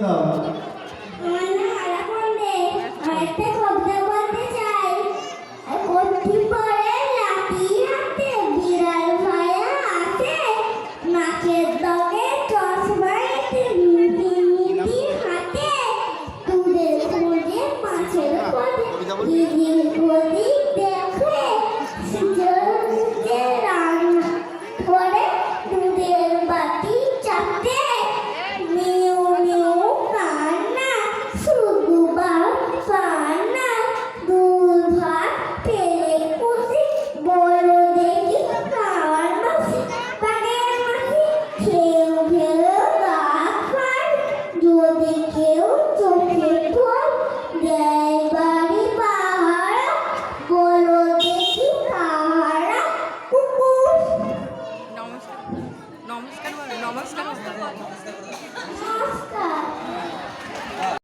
দাও। আমার নাম আলাপন্দে। একটা শব্দ বলতে চাই। কচ্ছি পরে লাঠি হাতে বিড়াল ভায়া আছে, নাকের ডগে চশমা এঁটে মিটি হাতে, দুধের খোঁজে মাছের খোঁজে দিদির প্রদীপ দেখে, শীতের মুখে রান্না করে দুধের বাটি চাপতে, মিউ মিউ কান্না শুধু বানা, দুধ ভাত পেলে খুশি, বড় দেখি খাওয়ার মাসি, বাগের মাসি খেয়েও খেয়েও গা খায়, যদি